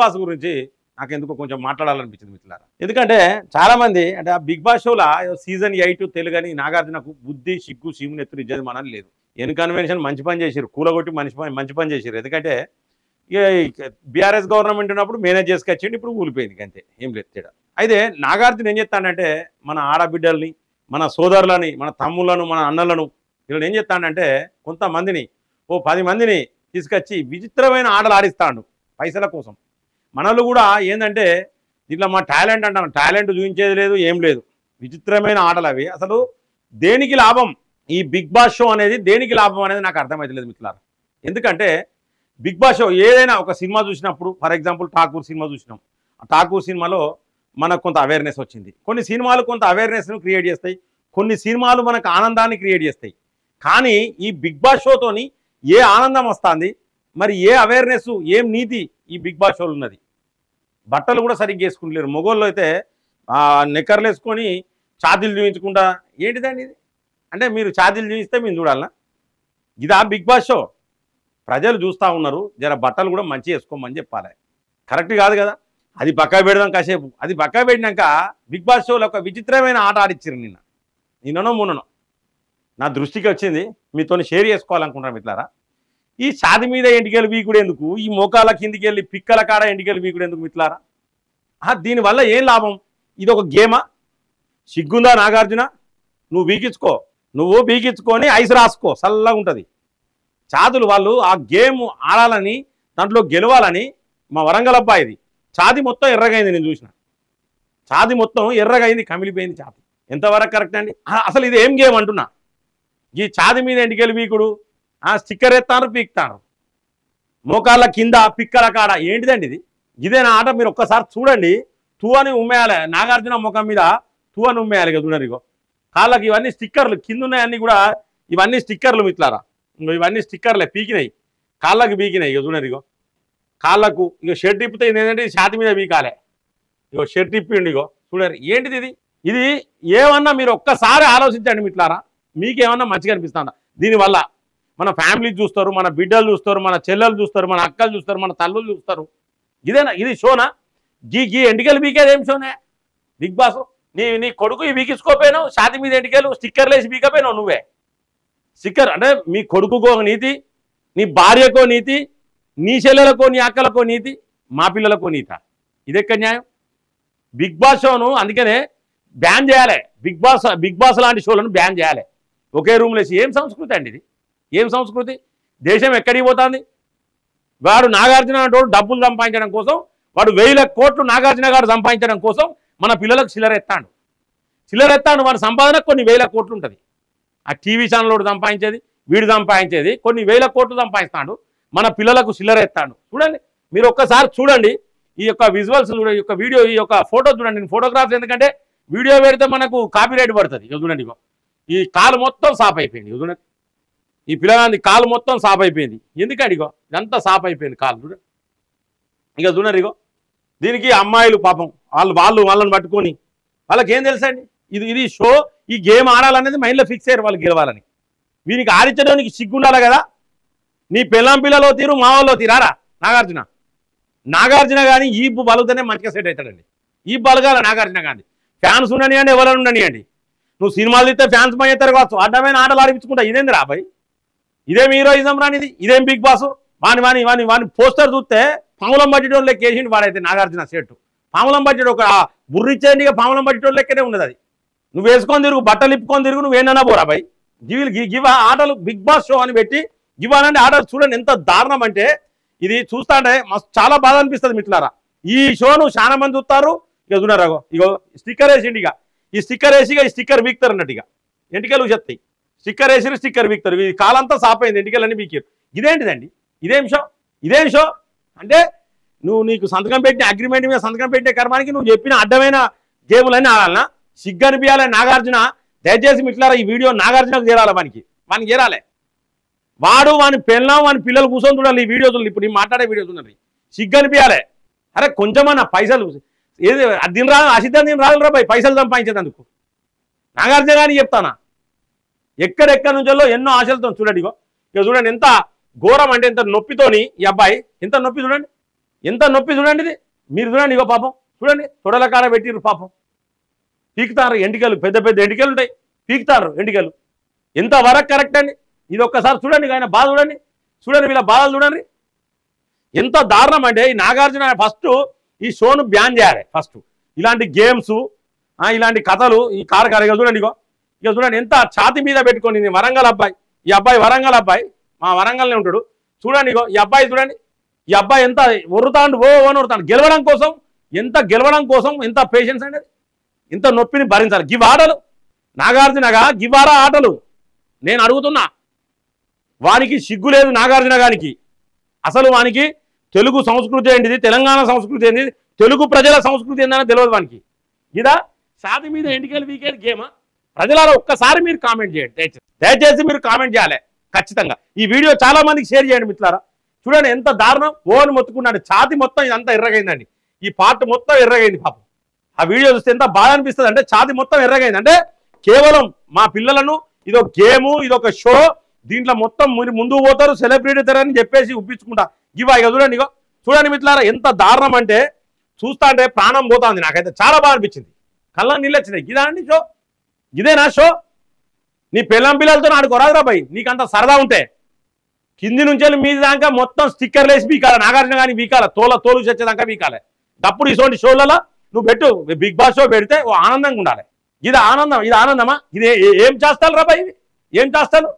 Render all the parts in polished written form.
Boss గురించి నాకు ఎందుకో కొంచెం మాట్లాడాలనిపించింది మిత్రులారా. ఎందుకంటే చాలామంది అంటే ఆ బిగ్ బాస్ షోలో సీజన్ 8 తెలుగని నాగార్జునకు బుద్ధి సిగ్గు సీముని ఎత్తులు ఇచ్చేది మనం లేదు. ఎన్ కన్వెన్షన్ మంచి పని చేశారు, కూలగొట్టి మంచి పని చేశారు. ఎందుకంటే ఇక బీఆర్ఎస్ గవర్నమెంట్ ఉన్నప్పుడు మేనేజ్ చేసుకొచ్చిండి, ఇప్పుడు ఊలిపోయింది అంతే, ఏం లేదు తేడా. అయితే నాగార్జున ఏం చెప్తానంటే మన ఆడబిడ్డల్ని, మన సోదరులని, మన తమ్ముళ్ళను, మన అన్నలను వీళ్ళని ఏం చెప్తానంటే కొంతమందిని 10 మందిని తీసుకొచ్చి విచిత్రమైన ఆటలు ఆడిస్తాడు పైసల కోసం. మనలు కూడా ఏంటంటే ఇట్లా మా టాలెంట్ అంటాను, టాలెంట్ చూపించేది లేదు, ఏం లేదు, విచిత్రమైన ఆటలు అవి. అసలు దేనికి లాభం ఈ బిగ్ బాస్ షో అనేది, దేనికి లాభం అనేది నాకు అర్థమవుతలేదు మిత్రులారా. ఎందుకంటే బిగ్ బాస్ షో ఏదైనా ఒక సినిమా చూసినప్పుడు, ఫర్ ఎగ్జాంపుల్ ఠాకూర్ సినిమా చూసినాం, ఆ ఠాకూర్ సినిమాలో మనకు కొంత అవేర్నెస్ వచ్చింది. కొన్ని సినిమాలు కొంత అవేర్నెస్ను క్రియేట్ చేస్తాయి, కొన్ని సినిమాలు మనకు ఆనందాన్ని క్రియేట్ చేస్తాయి. కానీ ఈ బిగ్ బాస్ షోతోని ఏ ఆనందం వస్తుంది, మరి ఏ అవేర్నెస్, ఏం నీతి ఈ బిగ్ బాస్ షోలు ఉన్నది. బట్టలు కూడా సరిగ్గా వేసుకుంటలేరు. మొగోళ్ళు అయితే నెక్కర్లు వేసుకొని ఛాతీలు చూపించకుండా ఏంటిదండి ఇది? అంటే మీరు ఛాతీలు చూపిస్తే మేము చూడాలనా? ఇదా బిగ్ బాస్ షో? ప్రజలు చూస్తూ ఉన్నారు, జర బట్టలు కూడా మంచిగా వేసుకోమని చెప్పాలి. కరెక్ట్ కాదు కదా. అది పక్కా పెడదాం కాసేపు. అది పక్కా పెట్టినాక బిగ్ బాస్ షోలో ఒక విచిత్రమైన ఆట ఆడిచ్చారు నిన్ననో మొన్ననో. నా దృష్టికి వచ్చింది, మీతో షేర్ చేసుకోవాలనుకుంటున్నాను మిత్రులారా. ఈ ఛాతి మీద ఎంటికలు వీకుడు ఎందుకు, ఈ మోకాల కిందికి వెళ్ళి పిక్కల కాడ ఎంటికలు వీకుడు ఎందుకు మిత్రులారా? దీనివల్ల ఏం లాభం? ఇది ఒక గేమా? సిగ్గుందా నాగార్జున? నువ్వు బీకించుకొని ఐస్ రాసుకో, చల్లగా ఉంటుంది. ఛాతులు వాళ్ళు ఆ గేమ్ ఆడాలని, దాంట్లో గెలవాలని, మా వరంగల్ అబ్బాయిది ఛాతి మొత్తం ఎర్రగైంది. నేను చూసిన ఛాతి మొత్తం ఎర్రగైంది, కమిలిపోయింది ఛాతి. ఎంతవరకు కరెక్ట్ అండి? అసలు ఇది ఏం గేమ్ అంటున్నా? ఈ ఛాతి మీద ఎంటికలు వీకుడు, స్టిక్కర్ ఎత్తారు, పీక్తారు, మోకాళ్ళ కింద పిక్కల కాడ, ఏంటిదండి ఇది? ఇదేనా ఆట? మీరు ఒక్కసారి చూడండి. తూ అని ఉమ్మేయాలి నాగార్జున ముఖం మీద, తూ అని ఉమ్మేయాలి కదా. చూడరిగో కాళ్ళకి ఇవన్నీ స్టిక్కర్లు, కింద ఉన్నాయన్నీ కూడా ఇవన్నీ స్టిక్కర్లు మిత్రులారా. ఇవన్నీ స్టిక్కర్లే, పీకినాయి, కాళ్ళకి పీకినాయి. ఇక చూడరిగో కాళ్ళకు. ఇక షర్ట్ తిప్పితే ఏంటంటే ఛాతి మీద పీకాలే. ఇగో షర్ట్ తిప్పిండి, ఇగో చూడరు. ఏంటిది ఇది? ఇది ఏమన్నా మీరు ఒక్కసారి ఆలోచించండి మిత్రులారా, మీకేమన్నా మంచిగా అనిపిస్తుందా? దీనివల్ల మన ఫ్యామిలీ చూస్తారు, మన బిడ్డలు చూస్తారు, మన చెల్లెలు చూస్తారు, మన అక్కలు చూస్తారు, మన తల్లులు చూస్తారు. ఇదేనా? ఇది షోనా? గీ ఎంటికలు బీకేది ఏం షోనే బిగ్ బాస్? నీ కొడుకు ఈ బీకించుకోపోయినావు, ఛాతి మీద ఎంటికలు స్టిక్కర్లు వేసి బీకపోయినావు నువ్వే. స్టిక్కర్ అంటే మీ కొడుకుకో నీతి, నీ భార్యకో నీతి, నీ చెల్లెలకో నీ అక్కలకో నీతి, మా పిల్లలకో నీత. ఇదెక్కడ న్యాయం? బిగ్ బాస్ షోను అందుకనే బ్యాన్ చేయాలి. బిగ్ బాస్ లాంటి షోలను బ్యాన్ చేయాలి. ఒకే రూమ్లో వేసి. ఏం సంస్కృతి అండి ఇది? ఏం సంస్కృతి? దేశం ఎక్కడికి పోతుంది? వాడు నాగార్జున అంటోడు డబ్బులు సంపాదించడం కోసం, వాడు 1000 కోట్లు నాగార్జున గారు సంపాదించడం కోసం మన పిల్లలకు చిల్లరెత్తాడు. వాడి సంపాదన కొన్ని 1000 కోట్లు ఉంటుంది. ఆ టీవీ ఛానల్ వాడు సంపాదించేది, వీడు సంపాదించేది కొన్ని 1000 కోట్లు సంపాదిస్తాడు, మన పిల్లలకు చిల్లరెత్తాడు. చూడండి, మీరు ఒక్కసారి చూడండి ఈ యొక్క విజువల్స్, చూడండి, ఈ యొక్క వీడియో, ఈ యొక్క ఫోటో చూడండి. నేను ఫోటోగ్రాఫ్స్ ఎందుకంటే వీడియో పెడితే మనకు కాపీరైట్ పడుతుంది. ఇక చూడండి, ఇగో ఈ కాలు మొత్తం సాప్ అయిపోయింది. ఇక చూడండి, ఈ పిల్లగాంది కాలు మొత్తం సాప్ అయిపోయింది. ఎందుకంటే ఇగో ఇదంతా సాప్ అయిపోయింది కాలు. చూడండి, ఇక చూడండి, ఇగో దీనికి అమ్మాయిలు పాపం వాళ్ళని పట్టుకొని వాళ్ళకి ఏం తెలుసండి? ఇది షో, ఈ గేమ్ ఆడాలనేది మైండ్లో ఫిక్స్ అయ్యారు వాళ్ళు గెలవాలని. వీనికి ఆడించడానికి సిగ్గుండాలి కదా. నీ పిల్లం పిల్లలో తీరు, మా వాళ్ళు తీరారా నాగార్జున కానీ ఈ బలుగుతూనే మంచిగా సెట్ అవుతాడండి. ఈ బలగాల నాగార్జున గాంధీ ఫ్యాన్స్ ఉండనియండి, ఎవరైనా ఉండనియండి. నువ్వు సినిమాలు తీస్తే ఫ్యాన్స్ పని చేస్తారు కావచ్చు, అడ్డమైన ఆటలు ఆడిపించుకుంటా. ఇదేంది రాబాయ్? ఇదేం హీరోయిజం రానిది? ఇదేం బిగ్ బాస్? వాని పోస్టర్ చూస్తే పాములం బడ్జెట్ లెక్క వేసిండు వాడైతే నాగార్జున సెట్. పాములం బడ్జెట్ ఒక బుర్రిచ్చేయండి, ఇక పాములం బడ్జెట్ లెక్కనే ఉండదు అది. నువ్వు వేసుకొని తిరుగు, బట్టలు ఇప్పుకొని తిరుగు, నువ్వేనా పోరా బాయ్. గివ్ ఆటలు బిగ్ బాస్ షో అని పెట్టి ఇవ్వాలంటే ఆటలు చూడండి ఎంత దారుణం అంటే. ఇది చూస్తా అంటే మస్తు చాలా బాధ అనిపిస్తుంది మిత్రులారా. ఈ షోను చాలా మంది చూస్తారు. ఇక చూడరాగో, ఇగో స్టిక్కర్ వేసిండి, ఇక ఈ స్టిక్కర్ వేసి ఈ స్టిక్కర్ వీక్తారు అన్నట్టు. ఇక ఎంటికలు చెప్తాయి, స్టిక్కర్ వేసి స్టిక్కర్ వీక్తారు. ఈ కాలంతా సాపైంది, ఎంటికలన్నీ వీకారు. ఇదేంటిదండి? ఇదేం షో అంటే నీకు సంతకం పెట్టిన అగ్రిమెంట్ మీద సంతకం పెట్టే కర్మానికి నువ్వు చెప్పిన అడ్డమైన గేములన్నీ ఆడాలన్నా? సిగ్గు అనిపించాలి నాగార్జున. దయచేసి మిత్రులారా, ఈ వీడియో నాగార్జునకు చేరాలి, వానికి చేరాలి. వాని పెళ్ళం, వాని పిల్లలు కూర్చొని చూడాలి ఈ వీడియో. ఇప్పుడు నేను మాట్లాడే వీడియో చూడండి, సిగ్గు అనిపించాలి. అరే కొంచెమన్నా పైసలు ఏది దీని అసిద్ధం దీని రాదురా బాయ్, పైసలు సంపాదించేందుకు. నాగార్జున గాని చెప్తానా, ఎక్కడెక్కడి నుంచో ఎన్నో ఆశలతో చూడండి. ఇక చూడండి ఎంత ఘోరం అంటే, ఎంత నొప్పితోని ఈ అబ్బాయి, ఎంత నొప్పి చూడండి. ఎంత నొప్పి చూడండి ఇది. మీరు చూడండి ఇగో పాపం చూడండి, తొడల కాడ పెట్టిరు పాపం, పీకుతారు ఎంటికలు, పెద్ద పెద్ద ఎంటికలు ఉంటాయి, పీకుతారు ఎంటికలు. ఎంత వరకు కరెక్ట్ అండి ఇది? ఒక్కసారి చూడండి ఆయన బాధ చూడండి, చూడండి వీళ్ళ బాధలు చూడండి ఎంత దారుణం అంటే. ఈ నాగార్జున ఫస్ట్ ఈ షోను బ్యాన్ చేయాలి. ఫస్ట్ ఇలాంటి గేమ్స్, ఇలాంటి కథలు ఈ కారు చూడండి ఇక చూడండి ఎంత ఛాతి మీద పెట్టుకొని. వరంగల్ అబ్బాయి, ఈ అబ్బాయి వరంగల్ అబ్బాయి, మా వరంగల్నే ఉంటాడు. చూడండి ఈ అబ్బాయి చూడండి, ఈ అబ్బాయి ఎంత ఒరుతాడు, ఒరుతాడు గెలవడం కోసం, గెలవడం కోసం ఎంత పేషెన్స్ అనేది, ఇంత నొప్పిని భరించాలి. గివ్ ఆటలు నాగార్జునగా గివారా ఆటలు. నేను అడుగుతున్నా, వానికి సిగ్గు లేదు నాగార్జున గారికి. అసలు వానికి తెలుగు సంస్కృతి ఏంటిది, తెలంగాణ సంస్కృతి ఏంటిది, తెలుగు ప్రజల సంస్కృతి ఏందని తెలియదు వానికి. ఇదా ఛాతి మీద ఎంటికలు వీకెండ్ గేమా? ప్రజలలో ఒక్కసారి మీరు కామెంట్ చేయండి, దయచేసి మీరు కామెంట్ చేయాలి ఖచ్చితంగా. ఈ వీడియో చాలా మందికి షేర్ చేయండి మిత్రులారా. చూడండి ఎంత దారుణం, ఓని మొత్తుకున్నాడు, ఛాతి మొత్తం ఇదంతా ఎర్రగైందండి, ఈ పార్ట్ మొత్తం ఎర్రగైంది పాపం. ఆ వీడియో చూస్తే ఎంత బాధ అనిపిస్తుంది అంటే, ఛాతి మొత్తం ఎర్రగైంది అంటే కేవలం మా పిల్లలను ఇదొక గేము, ఇదొక షో, దీంట్లో మొత్తం మీరు ముందుకు పోతారు, సెలబ్రిటీ అని చెప్పేసి ఉప్పించుకుంటా. ఇక చూడండి చూడండి మిత్రులారా ఎంత దారుణం అంటే, చూస్తా అంటే ప్రాణం పోతుంది. నాకైతే చాలా బాగా అనిపించింది, కళ్ళ నీళ్ళు వచ్చినాయి. ఇదా అండి షో? ఇదేనా షో? నీ పిల్లం పిల్లలతో ఆడుకోరాదురా భయ్, నీకంత సరదా ఉంటే. కింది నుంచి మీది దాకా మొత్తం స్టిక్కర్లు వేసి బీకాల, నాగార్జున కానీ బీకాల, తోలు చచ్చేదాకా బీకాలి. అప్పుడు ఇటువంటి షోలలో నువ్వు పెట్టు, బిగ్ బాస్ షో పెడితే ఓ ఆనందంగా ఉండాలి. ఇది ఆనందం, ఇది ఆనందమా? ఇది ఏం చేస్తాను రా భయ్, ఏం చేస్తాను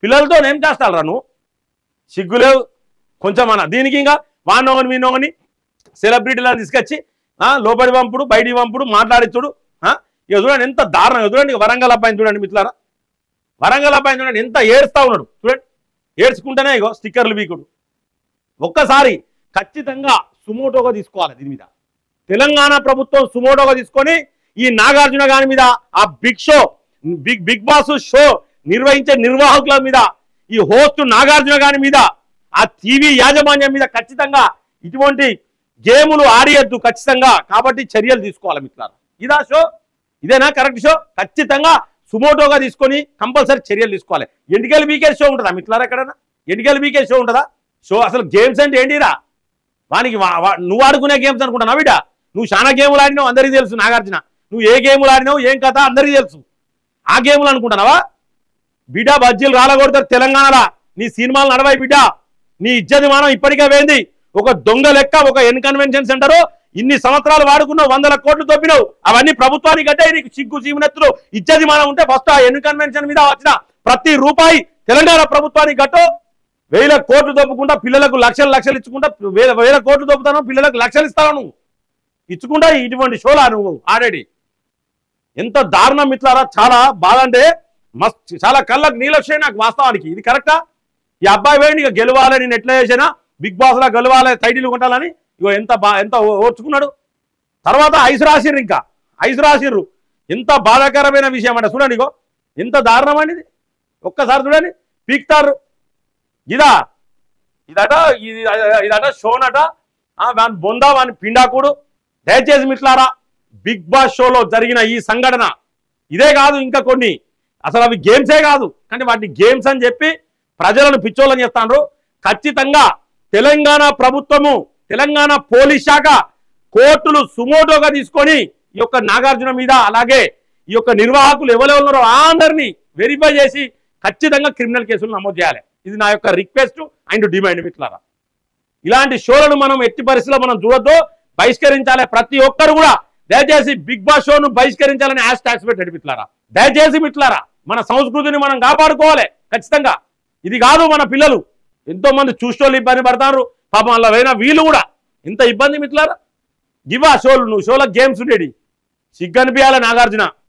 పిల్లలతో, ఏం చేస్తాను రా నువ్వు? సిగ్గులేవు కొంచెం అన్న. దీనికి ఇంకా వాడినోగని వీనోగని సెలబ్రిటీలను తీసుకొచ్చి లోపడి పంపుడు, బయటికి పంపుడు, మాట్లాడిస్తుడు. ఇక చూడండి ఎంత దారుణం. చూడండి వరంగల్ అబ్బాయిని చూడండి మిత్రులారా, వరంగల్ అబ్బాయిని చూడండి ఎంత ఏడుస్తా ఉన్నాడు. చూడండి ఏడ్చుకుంటేనే స్టిక్కర్లు వీకుడు. ఒక్కసారి ఖచ్చితంగా సుమోటోగా తీసుకోవాలి దీని మీద. తెలంగాణ ప్రభుత్వం సుమోటోగా తీసుకొని ఈ నాగార్జున గారి మీద, ఆ బిగ్ బాస్ షో నిర్వహించే నిర్వాహకుల మీద, ఈ హోస్ట్ నాగార్జున గారి మీద, ఆ టీవీ యాజమాన్యం మీద ఖచ్చితంగా ఇటువంటి గేములు ఆడియద్దు ఖచ్చితంగా. కాబట్టి చర్యలు తీసుకోవాలి మిత్రులారా. ఇదా షో? ఇదేనా కరెక్ట్ షో? ఖచ్చితంగా సుమోటోగా తీసుకొని కంపల్సరీ చర్యలు తీసుకోవాలి. ఎంటికల్ వీకెండ్ షో ఉంటుందా మిత్రులారా? ఎక్కడైనా ఎంటికల్ వీకెండ్ షో ఉంటుందా? షో అసలు గేమ్స్ అంటే ఏంటిరా? వానికి నువ్వు ఆడుకునే గేమ్స్ అనుకుంటున్నావు బిడ్డ. నువ్వు చాలా గేములు ఆడినావు, అందరికీ తెలుసు నాగార్జున. నువ్వు ఏ గేములు ఆడినావు, ఏం కథ అందరికీ తెలుసు. ఆ గేములు అనుకుంటున్నావా బిడ్డ? బజ్జీలు రాలగొడతారు తెలంగాణలో. నీ సినిమాలు నడవాయి బిడ్డ. నీ ఇజ్జతి మానం ఇప్పటికే పోయింది. ఒక దొంగ లెక్క ఒక కన్వెన్షన్ సెంటర్ ఇన్ని సంవత్సరాలు వాడుకున్నావు, 100 కోట్లు దొబ్బినావు. అవన్నీ ప్రభుత్వానికి అంటే నీకు సిగ్గు సీమనెత్తులు ఇజ్జతి మానం ఉంటే ఫస్ట్ ఆ కన్వెన్షన్ మీద వచ్చిన ప్రతి రూపాయి తెలంగాణ ప్రభుత్వానికి గట్టు. 1000 కోట్లు దొబ్బుకుంటా పిల్లలకు లక్షలు ఇచ్చుకుంటా, 1000 కోట్లు దొబ్బుతాను, పిల్లలకు లక్షలు ఇస్తాను నువ్వు ఇచ్చుకుంటా. ఇటువంటి షోలా నువ్వు ఆడేది? ఎంత దారుణం మిత్రులారా. చాలా బాధ అంటే మస్తు, చాలా కళ్ళకు నీళ్ళు వచ్చాయి నాకు వాస్తవానికి. ఇది కరెక్టా? ఈ అబ్బాయి వేయండి ఇక గెలవాలి, నేను ఎట్లా చేసినా బిగ్ బాస్ లా గెలవాలి, టైటిల్ కొట్టాలని ఇగో ఎంత ఓర్చుకున్నాడు. తర్వాత ఐసు రాసిర్రు, ఇంకా ఐసు రాసిర్రు. ఎంత బాధాకరమైన విషయం అంటే చూడండి ఎంత దారుణం అనేది. ఒక్కసారి చూడండి పీక్తారు. ఇదట షోనట, వాని బొందా వాని పిండాకుడు. దయచేసి మిట్లారా, బిగ్ బాస్ షోలో జరిగిన ఈ సంఘటన ఇదే కాదు, ఇంకా కొన్ని అసలు అవి గేమ్సే కాదు, కానీ వాటిని గేమ్స్ అని చెప్పి ప్రజలను పిచ్చోళ్ళని చేస్తాండ్రు. ఖచ్చితంగా తెలంగాణ ప్రభుత్వము, తెలంగాణ పోలీస్ శాఖ, కోర్టులు సుమోటోగా తీసుకొని ఈ యొక్క నాగార్జున మీద, అలాగే ఈ యొక్క నిర్వాహకులు ఎవరెవరున్నారో అందరినీ వెరిఫై చేసి ఖచ్చితంగా క్రిమినల్ కేసులు నమోదు చేయాలి. ఇది నా యొక్క రిక్వెస్ట్ అండ్ డిమాండ్ మిత్రులారా. ఇలాంటి షోలను మనం ఎట్టి పరిస్థితుల్లో మనం చూడొద్దు, బహిష్కరించాలి. ప్రతి ఒక్కరు కూడా దయచేసి బిగ్ బాస్ షోను బహిష్కరించాలని హ్యాష్ ట్యాగ్స్ పెట్టండి మిత్రులారా. దయచేసి మిత్రులారా, మన సంస్కృతిని మనం కాపాడుకోవాలి ఖచ్చితంగా. ఇది కాదు మన పిల్లలు, ఎంతో మంది చూసేవాళ్ళు ఇబ్బంది పడతారు పాపం. అలా అయినా వీళ్ళు కూడా ఇంత ఇబ్బంది మిత్రులారా. గివా షోలు, నువ్వు షోలో గేమ్స్ ఉండేది సిగ్గనిపించాలి నాగార్జున.